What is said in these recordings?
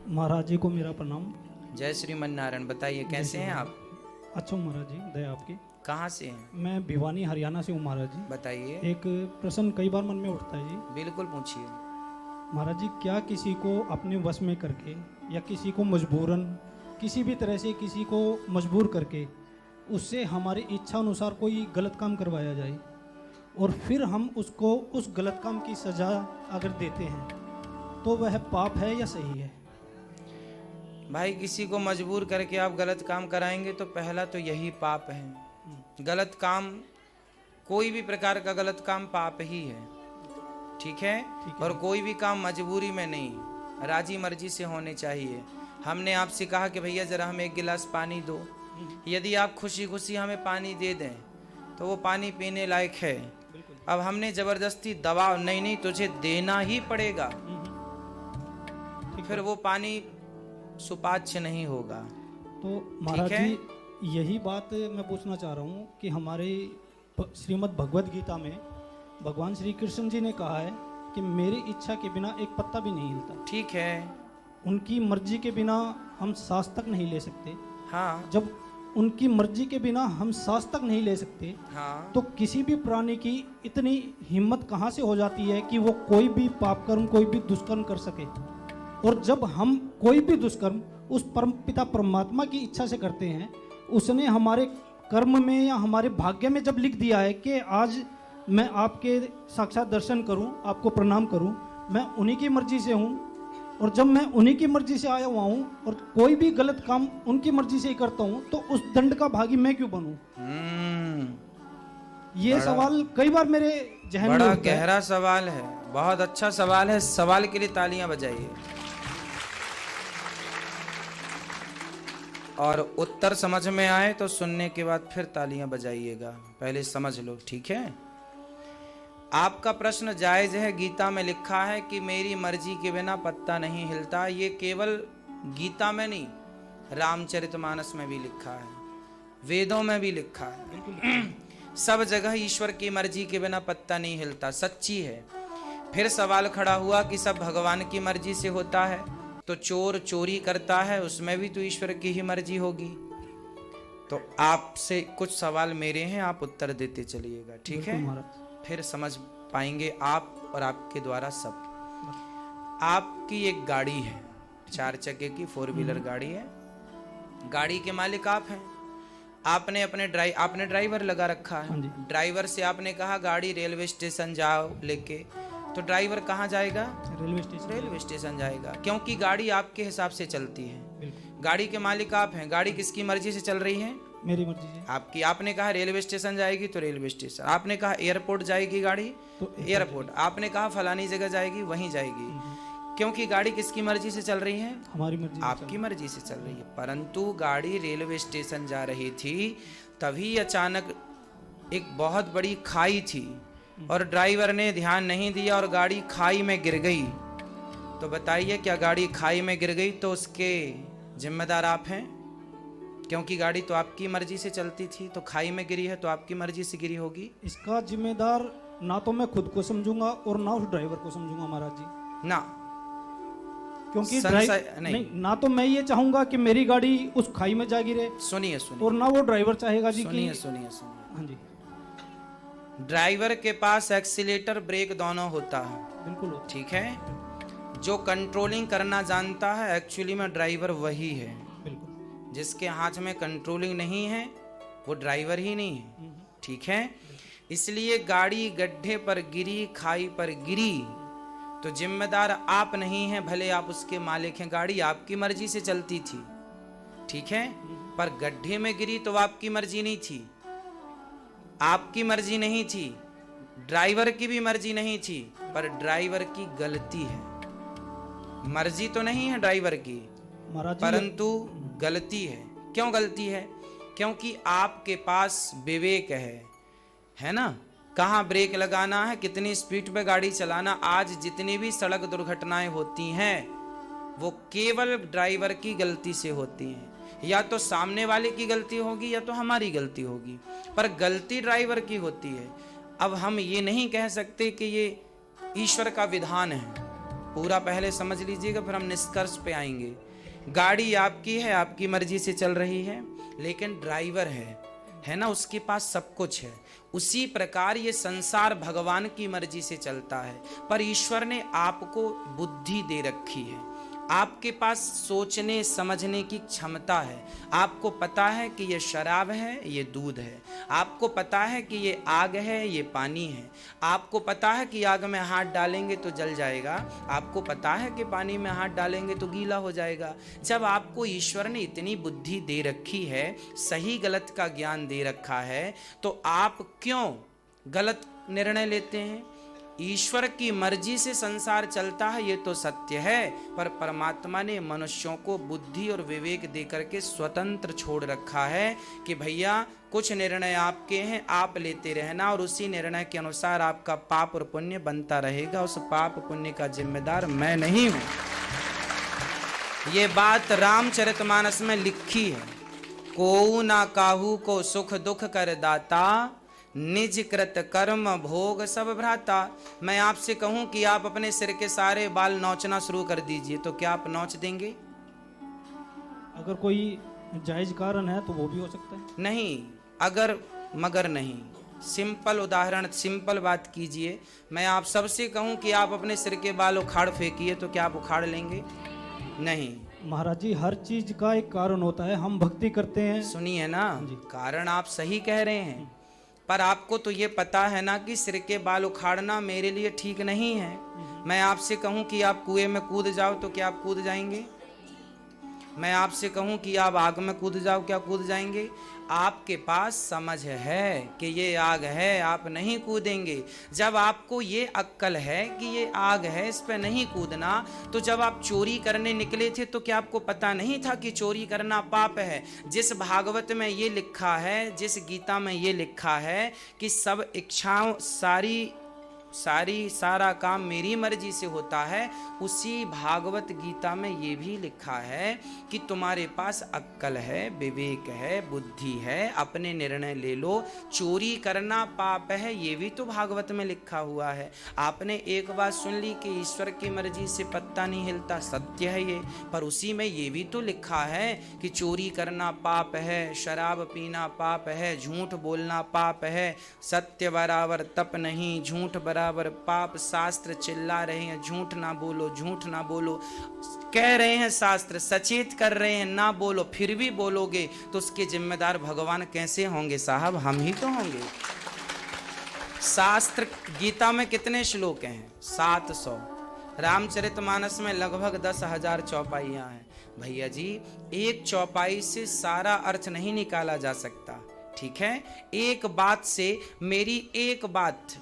महाराज जी को मेरा प्रणाम। जय श्रीमन नारायण। बताइए कैसे हैं आप? अच्छा हूँ महाराज जी, दया आपकी। कहाँ से हैं? मैं भिवानी हरियाणा से हूँ महाराज जी। बताइए। एक प्रश्न कई बार मन में उठता है जी। बिल्कुल पूछिए। महाराज जी, क्या किसी को अपने वश में करके या किसी को मजबूरन किसी भी तरह से किसी को मजबूर करके उससे हमारी इच्छा अनुसार कोई गलत काम करवाया जाए और फिर हम उसको उस गलत काम की सजा अगर देते हैं तो वह पाप है या सही है? भाई, किसी को मजबूर करके आप गलत काम कराएंगे तो पहला तो यही पाप है। गलत काम, कोई भी प्रकार का गलत काम पाप ही है। ठीक है? और कोई भी काम मजबूरी में नहीं, राजी मर्जी से होने चाहिए। हमने आपसे कहा कि भैया जरा हमें एक गिलास पानी दो, यदि आप खुशी खुशी हमें पानी दे दें तो वो पानी पीने लायक है। अब हमने जबरदस्ती दबाव, नहीं नहीं तुझे देना ही पड़ेगा, फिर वो पानी सुपाच्य नहीं होगा। तो महाराज जी, यही बात मैं पूछना चाह रहा हूँ कि हमारे श्रीमद् भगवद गीता में भगवान श्री कृष्ण जी ने कहा है कि मेरी इच्छा के बिना एक पत्ता भी नहीं हिलता। ठीक है। उनकी मर्जी के बिना हम सांस तक नहीं ले सकते। हाँ। जब उनकी मर्जी के बिना हम सांस तक नहीं ले सकते, हाँ। तो किसी भी प्राणी की इतनी हिम्मत कहाँ से हो जाती है कि वो कोई भी पाप कर्म, कोई भी दुष्कर्म कर सके? और जब हम कोई भी दुष्कर्म उस परम पिता परमात्मा की इच्छा से करते हैं, उसने हमारे कर्म में या हमारे भाग्य में जब लिख दिया है कि आज मैं आपके साक्षात दर्शन करूं, आपको प्रणाम करूं, मैं उन्हीं की मर्जी से हूं। और जब मैं उन्हीं की मर्जी से आया हुआ हूं और कोई भी गलत काम उनकी मर्जी से ही करता हूं, तो उस दंड का भागी मैं क्यों बनूं? ये सवाल कई बार मेरे जहन में बड़ा उठता है। गहरा सवाल है, बहुत अच्छा सवाल है। सवाल के लिए तालियां बजाइए। और उत्तर समझ में आए तो सुनने के बाद फिर तालियां बजाइएगा। पहले समझ लो, ठीक है? आपका प्रश्न जायज है। गीता में लिखा है कि मेरी मर्जी के बिना पत्ता नहीं हिलता। ये केवल गीता में नहीं, रामचरितमानस में भी लिखा है, वेदों में भी लिखा है। सब जगह ईश्वर की मर्जी के बिना पत्ता नहीं हिलता। सच्ची है। फिर सवाल खड़ा हुआ कि सब भगवान की मर्जी से होता है, तो चोर चोरी करता है, उसमें भी तो ईश्वर की ही मर्जी होगी। तो आपसे कुछ सवाल मेरे हैं, आप उत्तर देते चलिएगा, ठीक है? फिर समझ पाएंगे आप और आपके द्वारा सब। आपकी एक गाड़ी है, 4 चक्के की 4 व्हीलर गाड़ी है। गाड़ी के मालिक आप हैं। आपने ड्राइवर लगा रखा है। ड्राइवर से आपने कहा गाड़ी रेलवे स्टेशन जाओ लेके, तो ड्राइवर कहाँ जाएगा? रेलवे स्टेशन जाएगा, क्योंकि गाड़ी आपके हिसाब से चलती है। गाड़ी के मालिक आप हैं। गाड़ी किसकी मर्जी से चल रही है? मेरी मर्जी से। आपकी। आपने कहा रेलवे स्टेशन जाएगी तो रेलवे स्टेशन, आपने कहा एयरपोर्ट जाएगी गाड़ी तो एयरपोर्ट, आपने कहा फलानी जगह जाएगी वहीं जाएगी, क्योंकि गाड़ी किसकी मर्जी से चल रही है? हमारी मर्जी। आपकी मर्जी से चल रही है। परंतु गाड़ी रेलवे स्टेशन जा रही थी, तभी अचानक एक बहुत बड़ी खाई थी और ड्राइवर ने ध्यान नहीं दिया और गाड़ी खाई में गिर गई। तो बताइए, क्या गाड़ी खाई में गिर गई तो उसके जिम्मेदार आप हैं? क्योंकि गाड़ी तो आपकी मर्जी से चलती थी, तो खाई में गिरी है तो आपकी मर्जी से गिरी होगी। इसका जिम्मेदार ना तो मैं खुद को समझूंगा और ना उस ड्राइवर को समझूंगा महाराज जी। ना, क्योंकि नहीं, ना तो मैं ये चाहूंगा कि मेरी गाड़ी उस खाई में जा गिरे। सुनिए, और ना वो ड्राइवर चाहेगा जी। सुनिए। हाँ जी। ड्राइवर के पास एक्सीलेटर ब्रेक दोनों होता है। बिल्कुल। ठीक है? जो कंट्रोलिंग करना जानता है एक्चुअली में ड्राइवर वही है। बिल्कुल। जिसके हाथ में कंट्रोलिंग नहीं है वो ड्राइवर ही नहीं है। ठीक है? इसलिए गाड़ी गड्ढे पर गिरी, खाई पर गिरी, तो जिम्मेदार आप नहीं हैं, भले आप उसके मालिक हैं। गाड़ी आपकी मर्जी से चलती थी, ठीक है? पर गड्ढे में गिरी तो आपकी मर्जी नहीं थी, आपकी मर्जी नहीं थी, ड्राइवर की भी मर्जी नहीं थी, पर ड्राइवर की गलती है। मर्जी तो नहीं है ड्राइवर की, परंतु गलती है। क्यों गलती है? क्योंकि आपके पास विवेक है ना? कहाँ ब्रेक लगाना है, कितनी स्पीड पे गाड़ी चलाना। आज जितनी भी सड़क दुर्घटनाएं होती हैं वो केवल ड्राइवर की गलती से होती हैं। या तो सामने वाले की गलती होगी या तो हमारी गलती होगी, पर गलती ड्राइवर की होती है। अब हम ये नहीं कह सकते कि ये ईश्वर का विधान है, पूरा पहले समझ लीजिएगा, फिर हम निष्कर्ष पे आएंगे। गाड़ी आपकी है, आपकी मर्जी से चल रही है, लेकिन ड्राइवर है ना, उसके पास सब कुछ है। उसी प्रकार ये संसार भगवान की मर्जी से चलता है, पर ईश्वर ने आपको बुद्धि दे रखी है, आपके पास सोचने समझने की क्षमता है। आपको पता है कि ये शराब है, ये दूध है, आपको पता है कि ये आग है, ये पानी है, आपको पता है कि आग में हाथ डालेंगे तो जल जाएगा, आपको पता है कि पानी में हाथ डालेंगे तो गीला हो जाएगा। जब आपको ईश्वर ने इतनी बुद्धि दे रखी है, सही गलत का ज्ञान दे रखा है, तो आप क्यों गलत निर्णय लेते हैं? ईश्वर की मर्जी से संसार चलता है, ये तो सत्य है, पर परमात्मा ने मनुष्यों को बुद्धि और विवेक देकर के स्वतंत्र छोड़ रखा है कि भैया कुछ निर्णय आपके हैं, आप लेते रहना, और उसी निर्णय के अनुसार आपका पाप और पुण्य बनता रहेगा। उस पाप पुण्य का जिम्मेदार मैं नहीं हूं। ये बात रामचरितमानस में लिखी है। कोऊ ना काहू को सुख दुख कर दाता, निज कृत कर्म भोग सब भ्राता। मैं आपसे कहूं कि आप अपने सिर के सारे बाल नोचना शुरू कर दीजिए, तो क्या आप नोच देंगे? अगर कोई जायज कारण है तो वो भी हो सकता है। नहीं, अगर मगर नहीं। सिंपल उदाहरण, सिंपल बात कीजिए। मैं आप सबसे कहूं कि आप अपने सिर के बाल उखाड़ फेंकिए, तो क्या आप उखाड़ लेंगे? नहीं। महाराज जी, हर चीज का एक कारण होता है। हम भक्ति करते हैं, सुनिए ना, कारण आप सही कह रहे हैं, पर आपको तो ये पता है ना कि सिर के बाल उखाड़ना मेरे लिए ठीक नहीं है। मैं आपसे कहूं कि आप कुएं में कूद जाओ, तो क्या आप कूद जाएंगे? मैं आपसे कहूं कि आप आग में कूद जाओ, क्या कूद जाएंगे? आपके पास समझ है कि ये आग है, आप नहीं कूदेंगे। जब आपको ये अक्ल है कि ये आग है, इस पे नहीं कूदना, तो जब आप चोरी करने निकले थे तो क्या आपको पता नहीं था कि चोरी करना पाप है? जिस भागवत में ये लिखा है, जिस गीता में ये लिखा है कि सब इच्छाओं सारा काम मेरी मर्जी से होता है, उसी भागवत गीता में ये भी लिखा है कि तुम्हारे पास अक्ल है, विवेक है, बुद्धि है, अपने निर्णय ले लो। चोरी करना पाप है, ये भी तो भागवत में लिखा हुआ है। आपने एक बात सुन ली कि ईश्वर की मर्जी से पत्ता नहीं हिलता, सत्य है ये, पर उसी में ये भी तो लिखा है कि चोरी करना पाप है, शराब पीना पाप है, झूठ बोलना पाप है, सत्य बराबर तप नहीं, झूठ बराबर पाप। शास्त्र चिल्ला रहे हैं झूठ ना बोलो, झूठ ना बोलो, कह रहे हैं शास्त्र, सचेत कर रहे हैं ना बोलो, फिर भी बोलोगे तो उसके जिम्मेदार भगवान कैसे होंगे साहब? हम ही तो होंगे। शास्त्र गीता में कितने श्लोक हैं? 700। रामचरितमानस में लगभग 10,000 चौपाइयां हैं। भैया जी, एक चौपाई से सारा अर्थ नहीं निकाला जा सकता, ठीक है? एक बात से, मेरी एक बात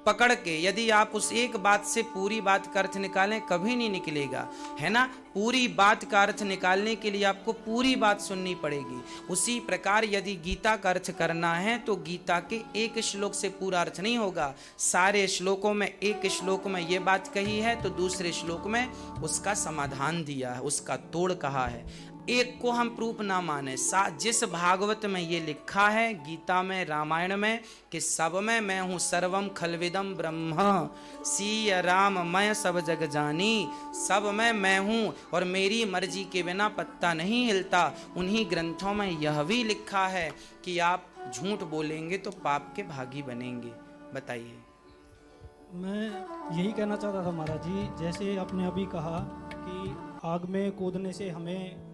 पकड़ के यदि आप उस एक बात से पूरी बात का अर्थ निकालें, कभी नहीं निकलेगा, है ना? पूरी बात का अर्थ निकालने के लिए आपको पूरी बात सुननी पड़ेगी। उसी प्रकार यदि गीता का अर्थ करना है तो गीता के एक श्लोक से पूरा अर्थ नहीं होगा। सारे श्लोकों में एक श्लोक में ये बात कही है तो दूसरे श्लोक में उसका समाधान दिया है, उसका तोड़ कहा है। एक को हम प्रूफ ना माने, जिस भागवत में ये लिखा है, गीता में, रामायण में, कि सब में मैं हूँ, सर्वम खलविदम ब्रह्म सीय राम मैं सब जग जानी, सब में मैं हूँ और मेरी मर्जी के बिना पत्ता नहीं हिलता। उन्हीं ग्रंथों में यह भी लिखा है कि आप झूठ बोलेंगे तो पाप के भागी बनेंगे। बताइए। मैं यही कहना चाहता था महाराज जी, जैसे आपने अभी कहा कि आग में कूदने से हमें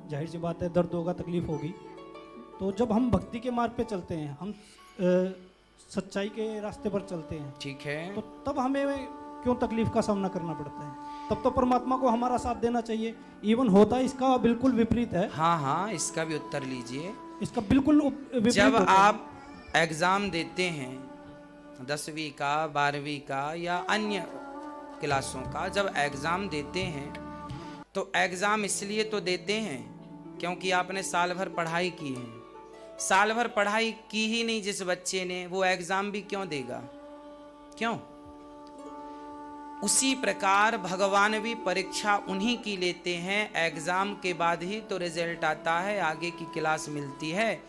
जाहिर सी बात है दर्द होगा, तकलीफ होगी, तो जब हम भक्ति के मार्ग पे चलते हैं, हम सच्चाई के रास्ते पर चलते हैं, ठीक है, तो तब हमें क्यों तकलीफ का सामना करना पड़ता है? तब तो परमात्मा को हमारा साथ देना चाहिए। इवन होता है इसका बिल्कुल विपरीत है। हाँ हाँ, इसका भी उत्तर लीजिए। इसका बिल्कुल विपरीत। जब आप एग्जाम देते हैं 10वीं का, 12वीं का या अन्य क्लासों का, जब एग्जाम देते हैं तो एग्जाम इसलिए तो देते हैं क्योंकि आपने साल भर पढ़ाई की है। साल भर पढ़ाई की ही नहीं जिस बच्चे ने, वो एग्जाम भी क्यों देगा? क्यों? उसी प्रकार भगवान भी परीक्षा उन्हीं की लेते हैं, एग्जाम के बाद ही तो रिजल्ट आता है, आगे की क्लास मिलती है,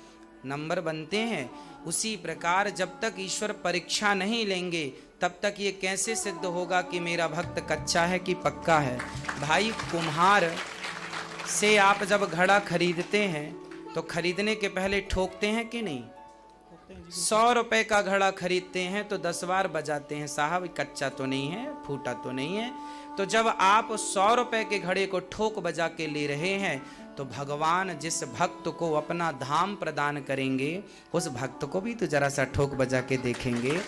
नंबर बनते हैं। उसी प्रकार जब तक ईश्वर परीक्षा नहीं लेंगे तब तक ये कैसे सिद्ध होगा कि मेरा भक्त कच्चा है कि पक्का है? भाई, कुम्हार से आप जब घड़ा खरीदते हैं तो खरीदने के पहले ठोकते हैं कि नहीं? 100 रुपए का घड़ा खरीदते हैं तो 10 बार बजाते हैं, साहब कच्चा तो नहीं है, फूटा तो नहीं है। तो जब आप 100 रुपए के घड़े को ठोक बजा के ले रहे हैं तो भगवान जिस भक्त को अपना धाम प्रदान करेंगे उस भक्त को भी तो जरा सा ठोक बजा के देखेंगे।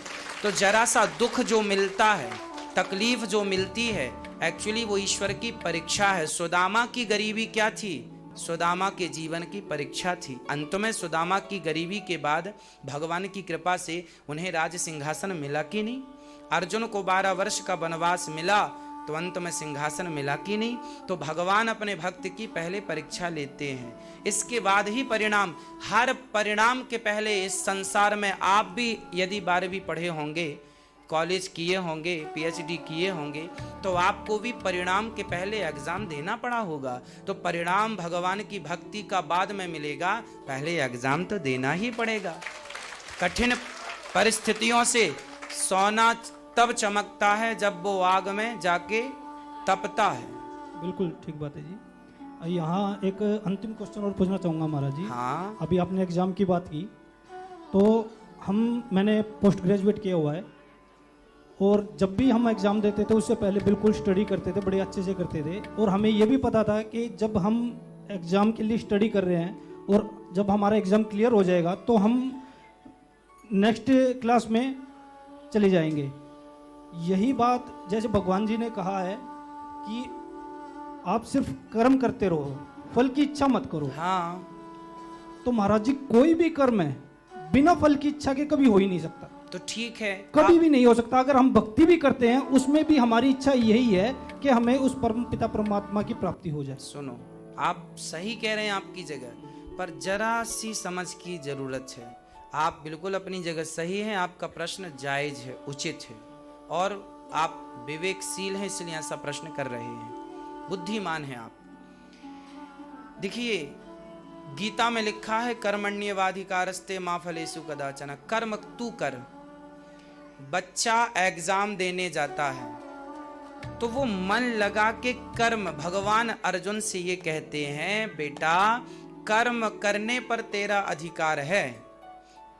तो जरा सा दुख जो मिलता है, तकलीफ जो मिलती है, एक्चुअली वो ईश्वर की परीक्षा है। सुदामा की गरीबी क्या थी? सुदामा के जीवन की परीक्षा थी। अंत में सुदामा की गरीबी के बाद भगवान की कृपा से उन्हें राज सिंहासन मिला कि नहीं? अर्जुन को 12 वर्ष का वनवास मिला तो अंत में सिंहासन मिला कि नहीं? तो भगवान अपने भक्त की पहले परीक्षा लेते हैं, इसके बाद ही परिणाम। हर परिणाम के पहले इस संसार में आप भी यदि 12वीं पढ़े होंगे, कॉलेज किए होंगे, पीएचडी किए होंगे, तो आपको भी परिणाम के पहले एग्जाम देना पड़ा होगा। तो परिणाम भगवान की भक्ति का बाद में मिलेगा, पहले एग्जाम तो देना ही पड़ेगा। कठिन परिस्थितियों से सोना तब चमकता है जब वो आग में जाके तपता है। बिल्कुल ठीक बात है जी। यहाँ एक अंतिम क्वेश्चन और पूछना चाहूँगा महाराज जी। हाँ, अभी आपने एग्ज़ाम की बात की, तो मैंने पोस्ट ग्रेजुएट किया हुआ है, और जब भी हम एग्ज़ाम देते थे उससे पहले बिल्कुल स्टडी करते थे, बड़े अच्छे से करते थे। और हमें ये भी पता था कि जब हम एग्ज़ाम के लिए स्टडी कर रहे हैं और जब हमारा एग्ज़ाम क्लियर हो जाएगा तो हम नेक्स्ट क्लास में चले जाएंगे। यही बात जैसे भगवान जी ने कहा है कि आप सिर्फ कर्म करते रहो, फल की इच्छा मत करो। हाँ, तो महाराज जी कोई भी कर्म है बिना फल की इच्छा के कभी हो ही नहीं सकता। तो ठीक है, कभी भी नहीं हो सकता। अगर हम भक्ति भी करते हैं उसमें भी हमारी इच्छा यही है कि हमें उस परम पिता परमात्मा की प्राप्ति हो जाए। सुनो, आप सही कह रहे हैं आपकी जगह, पर जरा सी समझ की जरूरत है। आप बिल्कुल अपनी जगह सही हैं, आपका प्रश्न जायज है, उचित है, और आप विवेकशील हैं इसलिए ऐसा प्रश्न कर रहे हैं, बुद्धिमान हैं आप। देखिए, गीता में लिखा है कर्मण्येवाधिकारस्ते मा फलेषु कदाचन, कर्म तू कर। बच्चा एग्जाम देने जाता है तो वो मन लगा के कर्म, भगवान अर्जुन से ये कहते हैं, बेटा कर्म करने पर तेरा अधिकार है,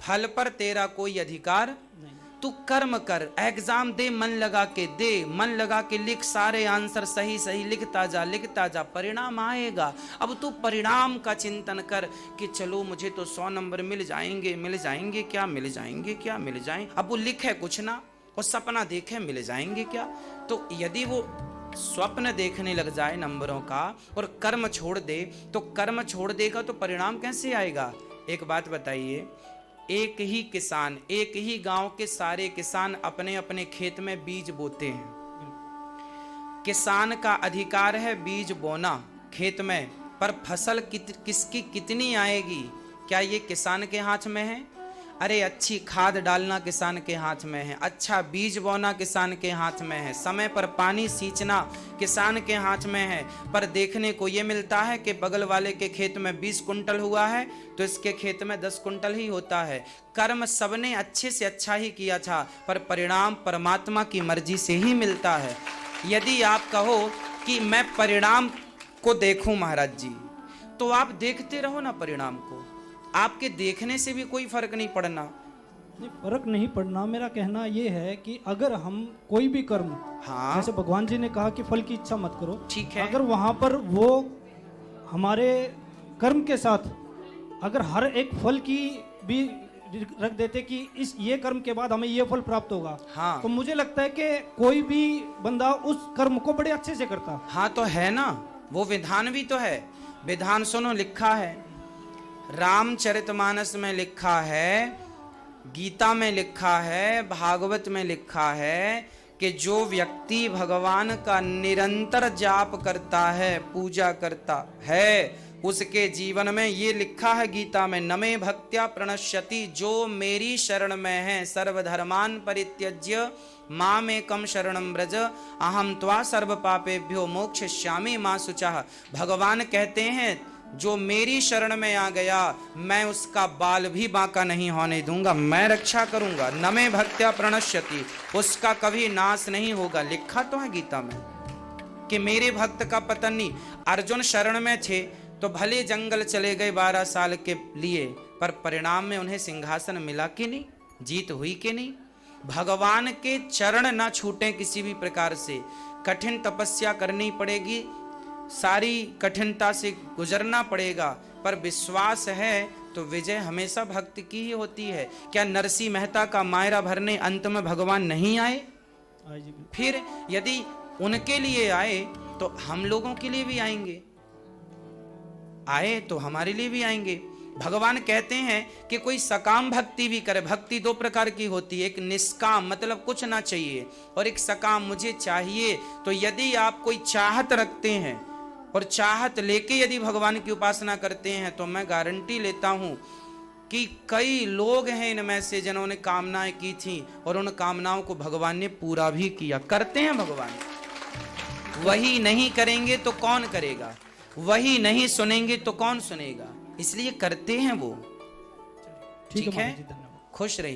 फल पर तेरा कोई अधिकार नहीं। तू कर्म कर, एग्जाम दे, मन लगा के दे, मन लगा के लिख, सारे आंसर सही सही लिखता जा, परिणाम आएगा। अब तू परिणाम का चिंतन कर कि चलो मुझे तो 100 नंबर मिल जाएंगे क्या, मिल जाएंगे। अब वो लिखे कुछ ना, और सपना देखे मिल जाएंगे क्या। तो यदि वो स्वप्न देखने लग जाए नंबरों का और कर्म छोड़ दे, तो कर्म छोड़ देगा तो परिणाम कैसे आएगा? एक बात बताइए, एक ही किसान, एक ही गांव के सारे किसान अपने अपने खेत में बीज बोते हैं। किसान का अधिकार है बीज बोना खेत में, पर फसल किसकी कितनी आएगी क्या ये किसान के हाथ में है? अरे अच्छी खाद डालना किसान के हाथ में है, अच्छा बीज बोना किसान के हाथ में है, समय पर पानी सींचना किसान के हाथ में है। पर देखने को ये मिलता है कि बगल वाले के खेत में 20 कुंटल हुआ है तो इसके खेत में 10 कुंटल ही होता है। कर्म सबने अच्छे से अच्छा ही किया था, पर परिणाम परमात्मा की मर्जी से ही मिलता है। यदि आप कहो कि मैं परिणाम को देखूं महाराज जी, तो आप देखते रहो ना परिणाम को, आपके देखने से भी कोई फर्क नहीं पड़ना। नहीं, फर्क नहीं पड़ना। मेरा कहना ये है कि अगर हम कोई भी कर्म, हाँ, जैसे भगवान जी ने कहा कि फल की इच्छा मत करो, ठीक है, अगर वहां पर वो हमारे कर्म के साथ अगर हर एक फल की भी रख देते कि ये कर्म के बाद हमें ये फल प्राप्त होगा, हाँ, तो मुझे लगता है कि कोई भी बंदा उस कर्म को बड़े अच्छे से करता। हाँ, तो है ना, वो विधान भी तो है। विधान सुनो, लिखा है रामचरितमानस में, लिखा है गीता में, लिखा है भागवत में, लिखा है कि जो व्यक्ति भगवान का निरंतर जाप करता है, पूजा करता है, उसके जीवन में ये लिखा है गीता में, नमे भक्त्या प्रणश्यति, जो मेरी शरण में है, सर्वधर्मान परित्यज्य मामेकम शरणं व्रज अहम त्वा सर्व पापेभ्यो मोक्षयिष्यामि मा शुचः। भगवान कहते हैं जो मेरी शरण में आ गया मैं उसका बाल भी बांका नहीं होने दूंगा, मैं रक्षा करूंगा। न मे भक्त्या प्रणश्यति, उसका कभी नाश नहीं होगा। लिखा तो है गीता में कि मेरे भक्त का पतन नहीं। अर्जुन शरण में थे तो भले जंगल चले गए 12 साल के लिए, पर परिणाम में उन्हें सिंहासन मिला कि नहीं, जीत हुई कि नहीं। भगवान के चरण ना छूटें किसी भी प्रकार से। कठिन तपस्या करनी पड़ेगी, सारी कठिनता से गुजरना पड़ेगा, पर विश्वास है तो विजय हमेशा भक्त की ही होती है। क्या नरसिंह मेहता का मायरा भरने अंत में भगवान नहीं आए? फिर यदि उनके लिए आए तो हम लोगों के लिए भी आएंगे, आए तो हमारे लिए भी आएंगे। भगवान कहते हैं कि कोई सकाम भक्ति भी करे। भक्ति 2 प्रकार की होती है, एक निष्काम मतलब कुछ ना चाहिए, और एक सकाम मुझे चाहिए। तो यदि आप कोई चाहत रखते हैं और चाहत लेके यदि भगवान की उपासना करते हैं तो मैं गारंटी लेता हूं कि कई लोग हैं इनमें से जिन्होंने कामनाएं की थी और उन कामनाओं को भगवान ने पूरा भी किया। करते हैं भगवान। वही नहीं करेंगे तो कौन करेगा, वही नहीं सुनेंगे तो कौन सुनेगा, इसलिए करते हैं वो। ठीक है, खुश रहिए।